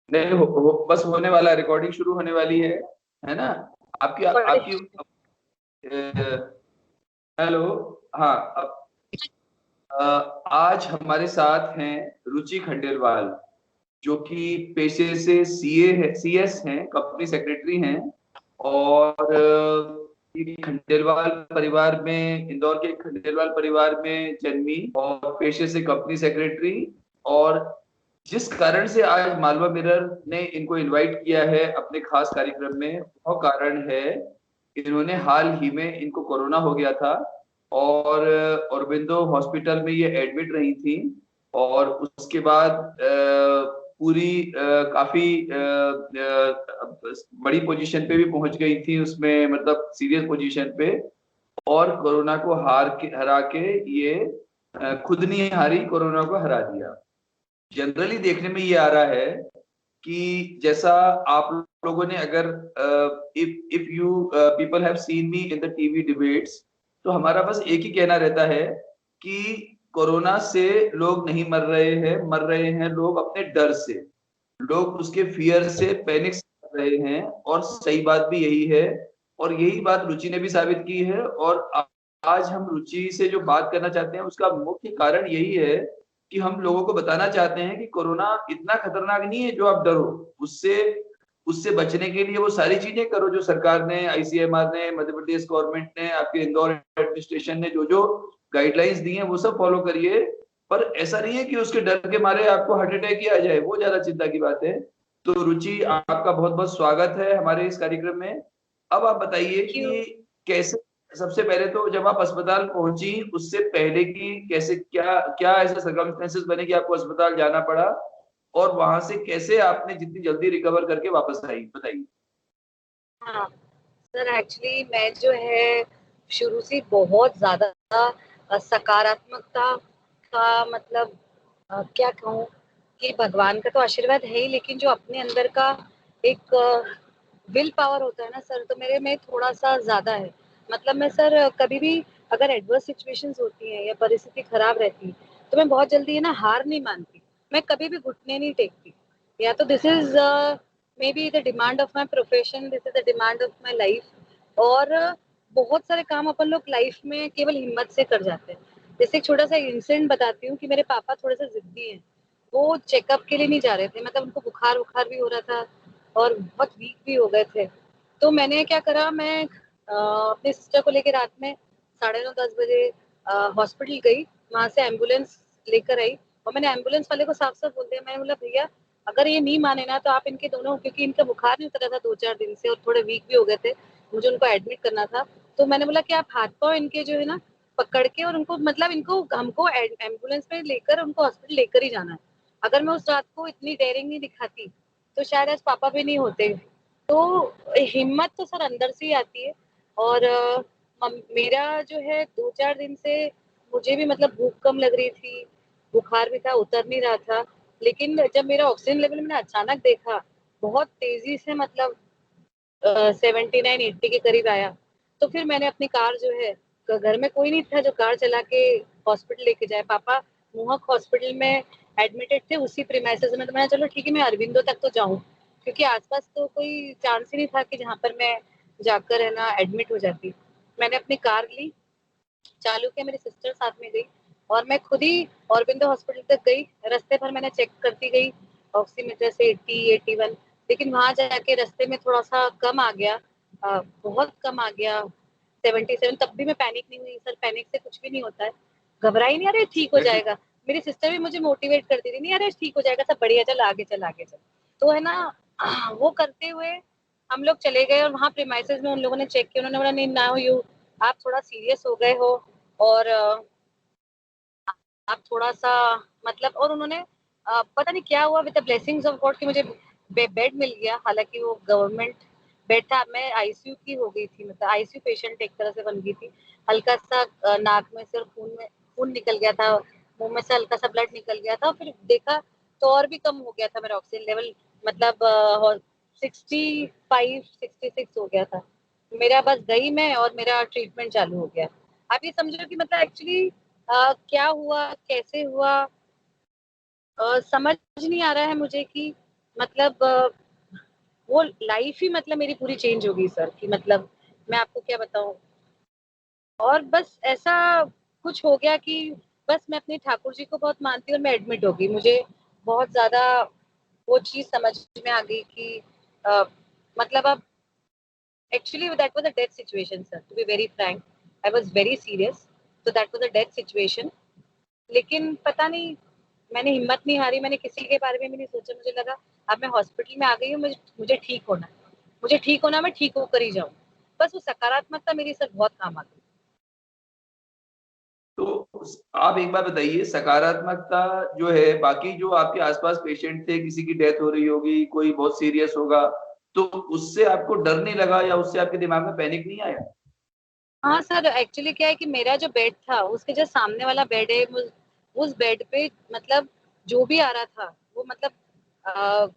नहीं बस होने वाला, रिकॉर्डिंग शुरू होने वाली है ना? आपकी आपकी हेलो। हाँ अ, आज हमारे साथ हैं रुचि खंडेलवाल, जो कि पेशे से सीए है, सीएस हैं, कंपनी सेक्रेटरी हैं। और ये खंडेलवाल परिवार में, इंदौर के खंडेलवाल परिवार में जन्मी और पेशे से कंपनी सेक्रेटरी। और जिस कारण से आज मालवा मिरर ने इनको इनवाइट किया है अपने खास कार्यक्रम में, वो कारण है इन्होंने हाल ही में, इनको कोरोना हो गया था और औरबिंदो हॉस्पिटल में ये एडमिट रही थी। और उसके बाद पूरी काफी बड़ी पोजीशन पे भी पहुंच गई थी उसमें, मतलब सीरियस पोजीशन पे। और कोरोना को हरा के ये खुद नहीं हारी, कोरोना को हरा दिया। जनरली देखने में ये आ रहा है कि जैसा आप लोगों ने, अगर if if you people have seen me in the TV debates, तो हमारा बस एक ही कहना रहता है कि कोरोना से लोग नहीं मर रहे हैं लोग अपने डर से, लोग उसके फियर से, पैनिक से मर रहे हैं। और सही बात भी यही है, और यही बात रुचि ने भी साबित की है। और आज हम रुचि से जो बात करना चाहते हैं उसका मुख्य कारण यही है कि हम लोगों को बताना चाहते हैं कि कोरोना इतना खतरनाक नहीं है जो आप डरो उससे। उससे बचने के लिए वो सारी चीजें करो जो सरकार ने, आईसीएमआर ने, मध्य प्रदेश गवर्नमेंट ने, आपके इंदौर एडमिनिस्ट्रेशन ने जो जो गाइडलाइंस दी हैं वो सब फॉलो करिए। पर ऐसा नहीं है कि उसके डर के मारे आपको हार्ट अटैक ही आ जाए, वो ज्यादा चिंता की बात है। तो रुचि, आपका बहुत बहुत स्वागत है हमारे इस कार्यक्रम में। अब आप बताइए क्यों? कि कैसे, सबसे पहले तो जब आप अस्पताल पहुंची उससे पहले की कैसे, क्या क्या ऐसे सर्कमस्टेंसेस बने कि आपको अस्पताल जाना पड़ा, और वहां से कैसे आपने जितनी जल्दी रिकवर करके वापस आई, बताइए। हाँ सर, एक्चुअली मैं जो है शुरू से बहुत ज्यादा सकारात्मकता का मतलब क्या कहूँ कि भगवान का तो आशीर्वाद है ही, लेकिन जो अपने अंदर का एक विल पावर होता है ना सर, तो मेरे में थोड़ा सा ज्यादा है। मतलब मैं सर कभी भी अगर एडवर्स सिचुएशंस होती हैं या परिस्थिति खराब रहती है, तो मैं बहुत जल्दी है ना हार नहीं मानती। मैं कभी भी घुटने नहीं टेकती। या तो this is may be the demand of my profession, this is the demand of my life. और बहुत सारे काम अपन लोग लाइफ में केवल हिम्मत से कर जाते हैं। जैसे एक छोटा सा इंसिडेंट बताती हूँ कि मेरे पापा थोड़े से जिद्दी हैं। वो चेकअप के लिए नहीं जा रहे थे, मतलब उनको बुखार बुखार भी हो रहा था और बहुत वीक भी हो गए थे। तो मैंने क्या करा, मैं अपने सिस्टर को लेकर रात में 9:30-10 बजे हॉस्पिटल गई। वहां से एम्बुलेंस लेकर आई और मैंने एम्बुलेंस वाले को साफ साफ बोल दिया, मैंने बोला भैया अगर ये नहीं माने ना तो आप इनके दोनों, क्योंकि इनका बुखार नहीं उतरा था 2-4 दिन से और थोड़े वीक भी हो गए थे, मुझे उनको एडमिट करना था। तो मैंने बोला कि आप हाथ पाँव इनके जो है ना पकड़ के और उनको, मतलब इनको हमको एम्बुलेंस में लेकर उनको हॉस्पिटल लेकर ही जाना है। अगर मैं उस रात को इतनी डेयरिंग नहीं दिखाती तो शायद आज पापा भी नहीं होते। तो हिम्मत तो सर अंदर से ही आती है। और मेरा जो है 2-4 दिन से मुझे भी मतलब भूख कम लग रही थी, बुखार भी था, उतर नहीं रहा था। लेकिन जब मेरा ऑक्सीजन लेवल मैंने अचानक देखा बहुत तेजी से, मतलब 79-80 के करीब आया, तो फिर मैंने अपनी कार जो है, घर में कोई नहीं था जो कार चला के हॉस्पिटल लेके जाए। पापा मोहक हॉस्पिटल में एडमिटेड थे उसी प्रीमाइसेस में, तो मैंने चलो ठीक है मैं अरविंदो तक तो जाऊं, क्योंकि आसपास तो कोई चांस ही नहीं था कि जहां पर मैं जाकर है ना एडमिट हो जाती। मैंने अपनी कार ली, चालू किया, मेरी सिस्टर साथ में गई और मैं खुद ही औरबिंदो हॉस्पिटल तक गई। रास्ते भर मैंने चेक करती गई ऑक्सीमीटर से 80-81, लेकिन वहां जाके रास्ते में थोड़ा सा कम आ गया, बहुत कम आ गया 77। तब भी मैं पैनिक नहीं हुई सर, पैनिक से कुछ भी नहीं होता है, घबराई नहीं, अरे ठीक हो देखिए, जाएगा। मेरी सिस्टर भी मुझे मोटिवेट करती थी, नहीं अरे ठीक हो जाएगा, सब बढ़िया, चल आगे चल आगे चल। तो है ना वो करते हुए हम लोग चले गए और वहां प्रीमाइसेस में उन लोगों ने चेक किया, उन्होंने बोला नहीं ना यू, आप थोड़ा सीरियस हो गए हो और आप थोड़ा सा मतलब, और उन्होंने पता नहीं क्या हुआ, with the blessings of God कि मुझे बेड मिल गया। हालांकि वो गवर्नमेंट बेड था, मैं आईसीयू की हो गई थी, मतलब आईसीयू पेशेंट एक तरह से बन गई थी। हल्का सा नाक में से और खून निकल गया था, मुंह में से हल्का सा ब्लड निकल गया था। फिर देखा तो और भी कम हो गया था मेरा ऑक्सीजन लेवल, मतलब 65-66 हो गया था मेरा। बस गई मैं और मेरा ट्रीटमेंट चालू हो गया। आप ये समझो कि मतलब एक्चुअली क्या हुआ कैसे हुआ समझ नहीं आ रहा है मुझे कि मतलब वो लाइफ ही मतलब मेरी पूरी चेंज हो गई सर, कि मतलब मैं आपको क्या बताऊं। और बस ऐसा कुछ हो गया कि बस मैं अपने ठाकुर जी को बहुत मानती हूँ और मैं एडमिट हो गई। मुझे बहुत ज्यादा वो चीज समझ में आ गई कि मतलब अब actually that was a death situation sir, to be very frank. I was very serious, so that was a death situation. लेकिन पता नहीं, मैंने हिम्मत नहीं हारी, मैंने किसी के बारे में भी नहीं सोचा। मुझे लगा अब मैं हॉस्पिटल में आ गई हूँ, मुझे ठीक होना है, मुझे ठीक होना, मैं ठीक होकर ही जाऊँ। बस वो सकारात्मकता मेरी सर बहुत काम आ गई। तो आप एक बार बताइए, सकारात्मकता जो है, बाकी जो आपके आसपास पेशेंट थे, किसी की डेथ हो रही होगी, कोई बहुत सीरियस होगा, तो उससे आपको डर नहीं लगा या उससे आपके दिमाग में पैनिक नहीं आया? हाँ सर, एक्चुअली क्या है कि मेरा जो बेड था उसके जो सामने वाला बेड है, उस बेड पे मतलब जो भी आ रहा था वो मतलब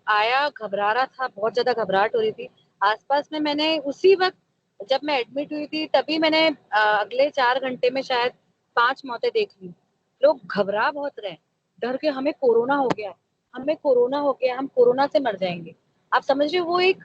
आया, घबरा रहा था, बहुत ज्यादा घबराहट हो रही थी आसपास में। मैंने उसी वक्त जब मैं एडमिट हुई थी तभी मैंने अगले 4 घंटे में शायद 5 मौतें देख ली। लोग घबरा बहुत रहे, डर के हमें कोरोना हो गया, हमें कोरोना हो गया, हम कोरोना से मर जाएंगे। आप समझ रहे हो, वो एक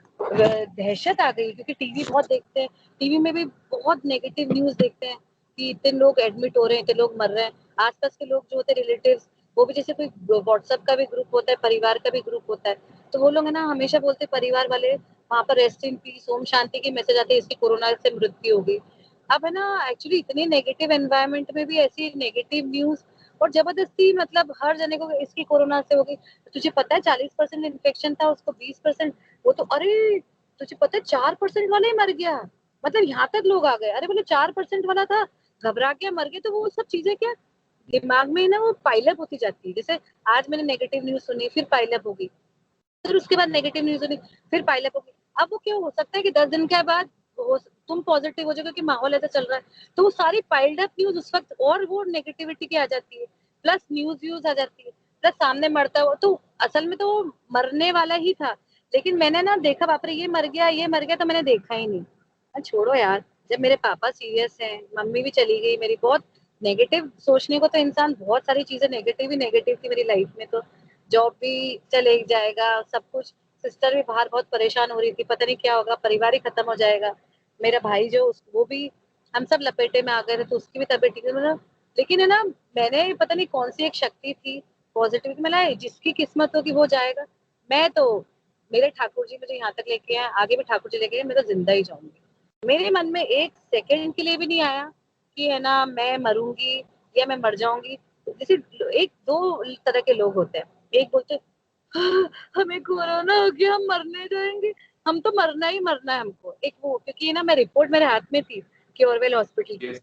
दहशत आ गई, क्योंकि टीवी बहुत देखते हैं, टीवी में भी बहुत नेगेटिव न्यूज देखते हैं कि इतने लोग एडमिट हो रहे हैं, इतने लोग मर रहे हैं। आसपास के लोग जो होते हैं रिलेटिव्स, वो भी जैसे कोई व्हाट्सएप का भी ग्रुप होता है, परिवार का भी ग्रुप होता है, तो वो लोग है ना हमेशा बोलते हैं, परिवार वाले वहां पर rest in peace, Om Shanti के मैसेज आते हैं, इसकी कोरोना से मृत्यु हो गई। अब है ना एक्चुअली इतनी नेगेटिव एनवायरनमेंट में भी ऐसी नेगेटिव न्यूज और जबरदस्ती, मतलब हर जने को इसकी कोरोना से हो गई। तुझे पता है 40% इन्फेक्शन था, उसको 20%। वो तो अरे, तुझे पता है 4% वाला ही मर गया, मतलब यहाँ तक लोग आ गए। अरे बोले 4% वाला था, घबरा गया, मर गया। तो वो सब चीजें क्या दिमाग में ना वो पाइलअप होती जाती है। जैसे आज मैंने नेगेटिव न्यूज सुनी, फिर पाइलअप होगी, फिर उसके बाद नेगेटिव न्यूज सुनी, फिर पाइलअप होगी। अब वो क्या हो सकता है कि 10 दिन के बाद तुम पॉजिटिव हो जाओगे कि माहौल ऐसा चल रहा है, तो वो सारी पाइल्ड अप न्यूज उस वक्त और वो नेगेटिविटी की आ जाती है, प्लस न्यूज व्यूज आ जाती है, प्लस सामने मरता है वो। तो असल में तो वो मरने वाला ही था, लेकिन मैंने ना देखा बाप रे ये मर गया, ये मर गया, तो मैंने देखा ही नहीं। छोड़ो यार, जब मेरे पापा सीरियस हैं, मम्मी भी चली गई मेरी, बहुत नेगेटिव सोचने को तो इंसान, बहुत सारी चीजें नेगेटिव ही नेगेटिव थी मेरी लाइफ में। तो जॉब भी चले जाएगा, सब कुछ। सिस्टर भी बाहर बहुत परेशान हो रही थी, पता नहीं क्या होगा, परिवार ही खत्म हो जाएगा। मेरा भाई जो वो भी, हम सब लपेटे में आ गए थे, तो उसकी भी तबीयत ठीक है मतलब। लेकिन है ना, मैंने पता नहीं कौन सी एक शक्ति थी पॉजिटिविटी में लाई, जिसकी किस्मत होगी वो जाएगा। मैं तो, मेरे ठाकुर जी मुझे यहाँ तक लेके आए, आगे भी ठाकुर जी लेके आए, मैं तो जिंदा ही जाऊंगी। मेरे मन में एक सेकंड के लिए भी नहीं आया कि है ना मैं मरूंगी या मैं मर जाऊंगी। जैसे एक दो तरह के लोग होते हैं, एक बोलते हैं, "हाँ, हमें कोरोना हो गया, हम मरने जाएंगे, हम तो मरना ही मरना है हमको"। एक वो, क्योंकि ना मैं रिपोर्ट मेरे हाथ में थी क्योरवेल हॉस्पिटल की, Yes.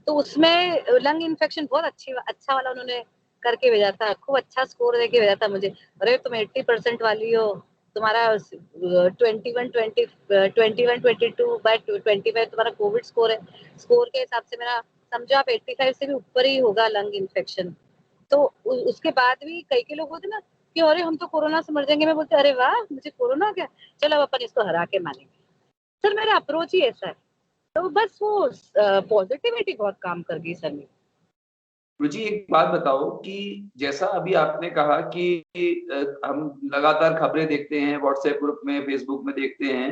तो उसमें लंग इन्फेक्शन बहुत अच्छा वाला उन्होंने करके भेजा था, खूब अच्छा स्कोर देके भेजा था मुझे। अरे तुम 80% वाली हो, तुम्हारा 21 22/25 तुम्हारा कोविड स्कोर है। स्कोर के हिसाब से मेरा, समझो आप 85 से भी ऊपर ही होगा लंग इन्फेक्शन। तो उसके बाद भी कई के लोग होते ना कि अरे हम तो कोरोना से मर जाएंगे, मैं बोलती अरे वाह मुझे कोरोना हो गया, चलो अब अपन इसको हरा के मानेंगे। सर मेरा अप्रोच ही ऐसा है। तो बस वो पॉजिटिविटी बहुत काम कर गई सर में। रुचि, एक बात बताओ कि जैसा अभी आपने कहा कि हम लगातार खबरें देखते हैं, व्हाट्सएप ग्रुप में, फेसबुक में देखते हैं,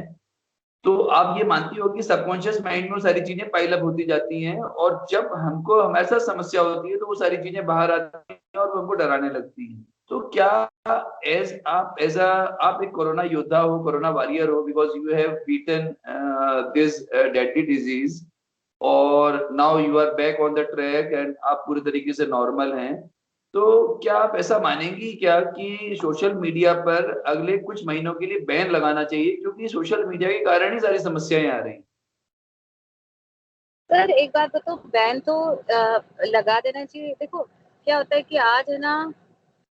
तो आप ये मानती हो कि सबकॉन्शियस माइंड में वो सारी चीजें पाइल अप होती जाती हैं, और जब हमको हमारे साथ समस्या होती है तो वो सारी चीजें बाहर आती हैं और वो हमको डराने लगती हैं। तो क्या एज अ आप एक कोरोना योद्धा हो, कोरोना वॉरियर हो, because you have beaten this deadly disease, और now you are back on the track and आप पूरी तरीके से नॉर्मल हैं, तो क्या आप ऐसा मानेंगी क्या कि सोशल मीडिया पर अगले कुछ महीनों के लिए बैन लगाना चाहिए, क्योंकि सोशल मीडिया के कारण ही सारी समस्याएं आ रही हैं? सर एक बात बताओ, बैन तो लगा देना चाहिए। देखो क्या होता है कि आज है ना,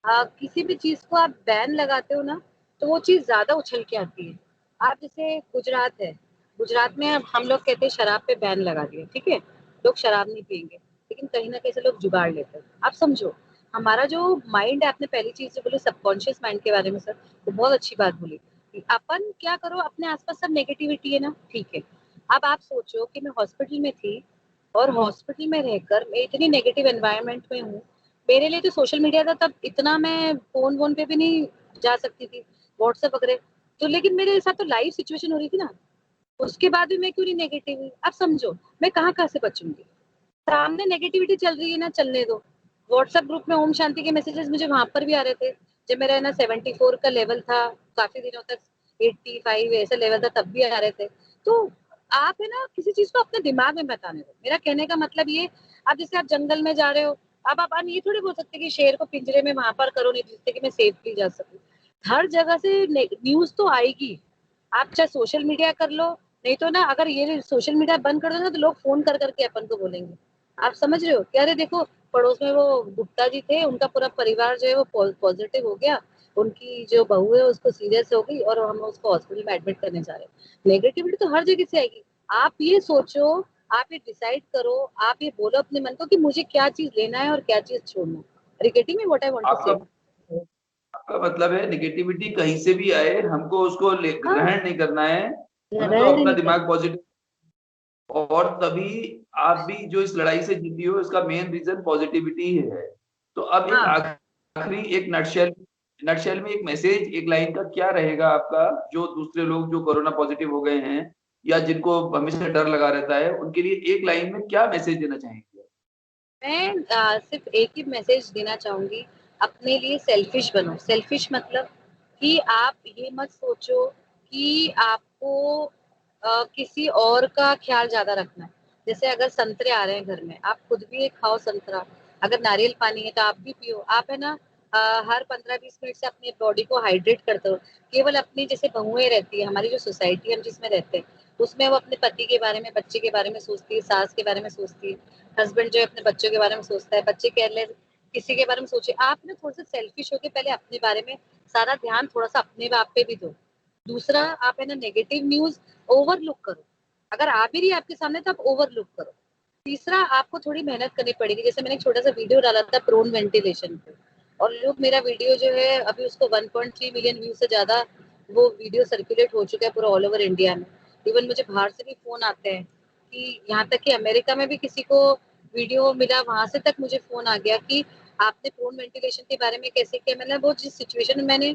किसी भी चीज को आप बैन लगाते हो ना, तो वो चीज ज्यादा उछल के आती है। आप जैसे गुजरात है, गुजरात में अब हम लोग कहते हैं शराब पे बैन लगा दिया, ठीक है, लोग शराब नहीं पियेंगे, लेकिन कहीं ना कहीं से लोग जुगाड़ लेते हैं। आप समझो, हमारा जो माइंड है, आपने पहली चीज जो बोली सबकॉन्शियस माइंड के बारे में सर, तो बहुत अच्छी बात बोली कि अपन क्या करो, अपने आसपास सब नेगेटिविटी है ना, ठीक है। अब आप सोचो कि मैं हॉस्पिटल में थी, और हॉस्पिटल में रहकर मैं इतनी नेगेटिव एनवायरनमेंट में हूँ। मेरे लिए तो सोशल मीडिया था तब, इतना मैं फोन वोन पे भी नहीं जा सकती थी व्हाट्सएप वगैरह। तो लेकिन मेरे साथ तो लाइव सिचुएशन हो रही थी ना, उसके बाद भी मैं क्यों नहीं नेगेटिव हुई? अब समझो मैं कहाँ कहाँ से बचूंगी? सामने नेगेटिविटी चल रही है ना, चलने दो। व्हाट्सएप ग्रुप में ओम शांति के मैसेजेस मुझे वहां पर भी आ रहे थे, जब मेरा ना 74 का लेवल था, काफी दिनों तक 85 ऐसा लेवल था, तब भी आ रहे थे। तो आप है ना किसी चीज को अपने दिमाग में बताने दो। मेरा कहने का मतलब ये, अब जैसे आप जंगल में जा रहे हो, अब आप ये थोड़ी बोल सकते कि शेर को पिंजरे में वहां पर करो नहीं, जिससे कि मैं सेफली जा सकूं। हर जगह से न्यूज तो आएगी, आप चाहे सोशल मीडिया कर लो, नहीं तो ना अगर ये सोशल मीडिया बंद कर दो ना, तो लोग फोन कर करके अपन को बोलेंगे। आप समझ रहे हो कि अरे देखो पड़ोस में वो गुप्ता जी थे, उनका पूरा परिवार जो है वो पॉजिटिव हो गया, उनकी जो बहू है उसको सीरियस हो गई और हम उसको हॉस्पिटल में एडमिट करने जा रहे हैं। नेगेटिविटी तो हर जगह से आएगी। आप ये सोचो, आप ये डिसाइड करो, आप ये बोलो अपने मन को कि मुझे क्या चीज लेना है और क्या चीज छोड़ना है। Are you getting me what I want to आपका say? आपका मतलब है नेगेटिविटी कहीं से भी आए, हमको उसको हाँ, ग्रहण नहीं करना है, हमको ग्रहण अपना नहीं कर। दिमाग पॉजिटिव। और तभी आप भी जो इस लड़ाई से जीती हो, इसका मेन रीजन पॉजिटिविटी ही है। तो अब एक हाँ, आखिरी एक नटशेल नटशेल में एक मैसेज, एक लाइन का क्या रहेगा आपका, जो दूसरे लोग जो कोरोना पॉजिटिव हो गए हैं या जिनको हमेशा डर लगा रहता है, उनके लिए एक लाइन में क्या मैसेज देना चाहेंगे? मैं सिर्फ एक ही मैसेज देना चाहूंगी, अपने लिए सेल्फिश बनो। सेल्फिश मतलब कि आप ये मत सोचो कि आपको किसी और का ख्याल ज्यादा रखना है। जैसे अगर संतरे आ रहे हैं घर में, आप खुद भी एक खाओ संतरा। अगर नारियल पानी है तो आप भी पियो। आप है ना हर 15-20 मिनट से अपनी बॉडी को हाइड्रेट करते हो। केवल अपनी जैसे बहुएं रहती है, हमारी जो सोसाइटी हम जिसमें रहते हैं, उसमें वो अपने पति के बारे में, बच्चे के बारे में सोचती है, सास के बारे में सोचती है, हस्बैंड जो है अपने बच्चों के बारे में सोचता है, बच्चे केयरलेस किसी के बारे में सोचे। आप ना थोड़ा सा सेल्फिश होके पहले अपने बारे में सारा ध्यान थोड़ा सा अपने आप पे भी दो। दूसरा, आप है ना नेगेटिव न्यूज ओवरलुक करो। अगर आ भी रही है आपके सामने तो आप ओवरलुक करो। तीसरा, आपको थोड़ी मेहनत करनी पड़ेगी। जैसे मैंने एक छोटा सा वीडियो डाला था प्रोन वेंटिलेशन पे, और लोग मेरा वीडियो जो है अभी उसको 1.3 मिलियन व्यू से ज्यादा वो वीडियो सर्कुलेट हो चुका है पूरा ऑल ओवर इंडिया में। इवन मुझे बाहर से भी फोन आते हैं, कि यहाँ तक कि अमेरिका में भी किसी को वीडियो मिला, वहां से तक मुझे फोन आ गया कि आपने प्रोन वेंटिलेशन के बारे में कैसे किया। मतलब वो जिस सिचुएशन में मैंने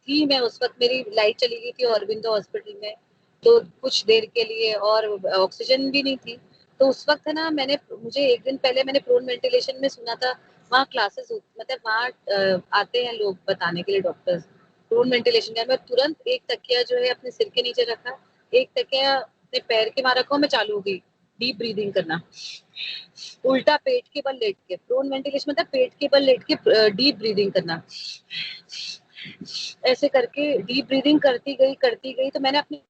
थी, मैं उस वक्त मेरी लाइट चली गई थी ऑरबिंदो हॉस्पिटल में, तो कुछ देर के लिए, और ऑक्सीजन भी नहीं थी। तो उस वक्त है ना, मुझे एक दिन पहले मैंने प्रोन वेंटिलेशन में सुना था, वहाँ क्लासेस मतलब वहाँ आते हैं लोग बताने के लिए, डॉक्टर्स। प्रोन वेंटिलेशन का मैं तुरंत एक तकिया जो है अपने सिर के नीचे रखा, एक तकिया अपने पैर के वहां रखा, मैं चालू हो गई डीप ब्रीदिंग करना, उल्टा पेट के बल लेट के। प्रोन वेंटिलेशन मतलब पेट के बल लेट के डीप ब्रीदिंग करना। ऐसे करके डीप ब्रीदिंग करती गई तो मैंने अपनी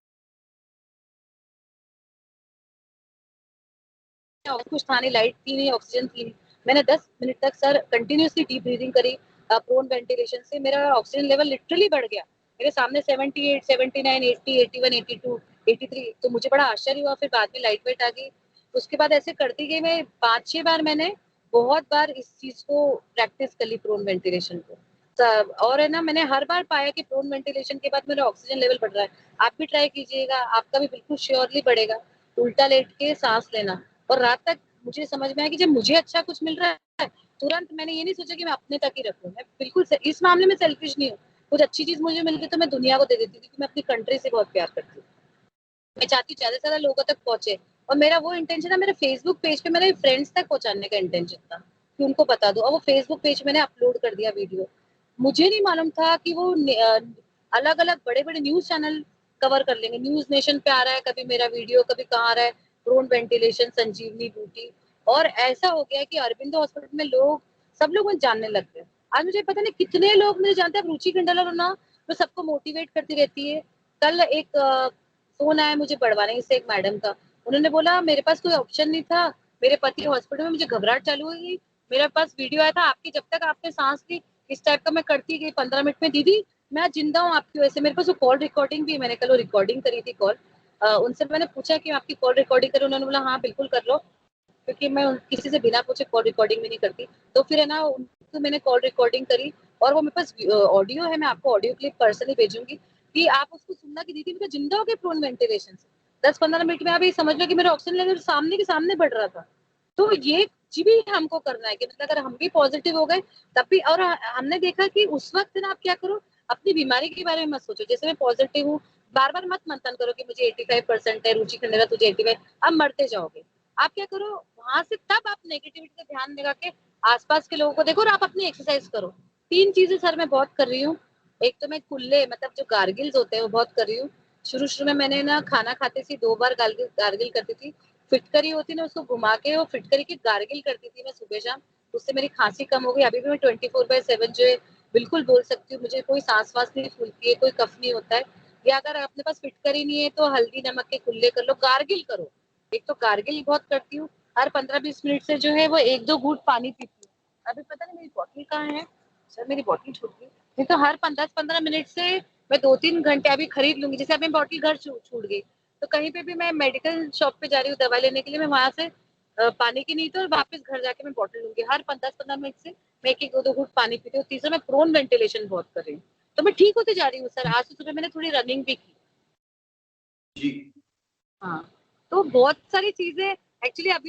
कुछ था नहीं, लाइट थी नहीं, ऑक्सीजन थी नहीं। मैंने 10 मिनट तक सर कंटिन्यूसली डीप ब्रीदिंग करी। प्रोन वेंटिलेशन से मेरा ऑक्सीजन लेवल लिटरली बढ़ गया। मेरे सामने 78, 79, 80, 81, 82, 83। तो मुझे बड़ा आश्चर्य हुआ। फिर बाद में लाइट वेट आ गई। उसके बाद ऐसे करती गई मैं 5-6 बार, मैंने बहुत बार इस चीज को प्रैक्टिस कर ली, प्रोन वेंटिलेशन को। और है ना, मैंने हर बार पाया कि प्रोन वेंटिलेशन के बाद मेरा ऑक्सीजन लेवल बढ़ रहा है। आप भी ट्राई कीजिएगा, आपका भी बिल्कुल श्योरली बढ़ेगा। उल्टा लेट के सांस लेना। और रात तक मुझे समझ में आया कि जब मुझे अच्छा कुछ मिल रहा है, तुरंत मैंने ये नहीं सोचा कि मैं अपने तक ही रखूं। मैं बिल्कुल इस मामले में सेल्फिश नहीं हूँ। कुछ अच्छी चीज मुझे मिल गई तो मैं दुनिया को दे देती थी, क्योंकि मैं अपनी कंट्री से बहुत प्यार करती हूँ। मैं चाहती हूँ ज्यादा से ज्यादा लोगों तक पहुंचे। और मेरा वो इंटेंशन था, मेरे फेसबुक पेज पे मेरे फ्रेंड्स तक पहुंचाने का इंटेंशन था, कि उनको बता दो। और वो फेसबुक पेज मैंने अपलोड कर दिया वीडियो। मुझे नहीं मालूम था कि वो अलग अलग बड़े बड़े न्यूज चैनल कवर कर लेंगे। न्यूज नेशन पे आ रहा है कभी मेरा वीडियो, कभी कहाँ आ रहा है ड्रोन वेंटिलेशन संजीवनी बूटी। और ऐसा हो गया कि अरविंदो हॉस्पिटल में सब लोग मुझे जानने लग गए। आज मुझे पता नहीं कितने लोग मुझे जानते हैं। रुचि खंडाला ना, वो सबको मोटिवेट करती रहती है। कल एक फोन आया मुझे बड़वानी से एक मैडम का। उन्होंने बोला मेरे पास कोई ऑप्शन नहीं था, मेरे पति हॉस्पिटल में, मुझे घबराहट चालू हो गई, मेरे पास वीडियो आया था आपकी, जब तक आपने सांस ली इस टाइप का मैं करती गई 15 मिनट में, दीदी मैं जिंदा हूँ आपकी वजह से। मेरे पास वो कॉल रिकॉर्डिंग भी है, मैंने कल वो रिकॉर्डिंग करी थी कॉल। उनसे मैंने पूछा कि आपकी कॉल रिकॉर्डिंग करूँ, उन्होंने बोला हाँ बिल्कुल कर लो, क्योंकि मैं किसी से बिना पूछे कॉल रिकॉर्डिंग भी नहीं करती। तो फिर है ना, उनको मैंने कॉल रिकॉर्डिंग करी, और वो मेरे पास ऑडियो है, मैं आपको ऑडियो क्लिप पर्सनली भेजूंगी, कि आप उसको सुनना कि दीदी मैं तो जिंदा हो गई प्रोन वेंटिलेशन से। 10-15 मिनट में आप ये समझ लो कि मेरा ऑक्सीजन लेवल सामने के सामने बढ़ रहा था। तो ये भी हमको करना है कि मतलब अगर हम भी पॉजिटिव हो गए तब भी। और हमने देखा कि उस वक्त ना आप क्या करो, अपनी बीमारी के बारे में मत सोचो। जैसे मैं पॉजिटिव हूँ, बार बार मत मंथन करो कि मुझे 85% है, रुचि खंडेरा तुझे 85, अब मरते जाओगे। आप क्या करो, वहां से तब आप नेगेटिविटी का ध्यान लगा के आसपास के लोगों को देखो और आप अपनी एक्सरसाइज करो। 3 चीजें सर मैं बहुत कर रही हूँ। एक तो मैं कुल्ले मतलब जो गार्गिल्स होते हैं वो बहुत कर रही हूँ। शुरू शुरू में मैंने ना खाना खाते सी 2 बार गार्गिल गार्गिल करती थी। फिटकरी होती ना, उसको घुमा के वो फिटकरी की गार्गिल करती थी मैं सुबह शाम। उससे मेरी खांसी कम हो गई। अभी भी मैं 24/7 जो है बिल्कुल बोल सकती हूँ। मुझे कोई सांस वास नहीं फूलती है, कोई कफ नहीं होता है। या अगर अपने पास फिटकरी नहीं है तो हल्दी नमक के कुल्ले कर लो, गार्गिल करो। एक तो गार्गिल बहुत करती हूँ। हर 15-20 मिनट से जो है वो 1-2 घूंट पानी पीती हूँ। अभी पता नहीं मेरी बॉटल कहाँ है, सर मेरी बॉटल छूट गई। नहीं तो हर 10-15 मिनट से मैं 2-3 घंटे अभी खरीद लूंगी। जैसे अभी बॉटल घर छूट गई तो कहीं पे भी मैं मेडिकल शॉप पे जा रही हूँ दवा लेने के लिए, मैं वहां से पानी की नहीं तो वापस घर जाके मैं बॉटल लूंगी। हर 10-15 मिनट से मैं 1-2 घूंट पानी पीती हूँ। तीसरा मैं प्रोन वेंटिलेशन बहुत कर रही हूँ, तो मैं ठीक होती जा रही हूँ सर। आज तो सुबह मैंने थोड़ी रनिंग भी की। जी। हाँ, तो बहुत सारी चीजें एक्चुअली अभी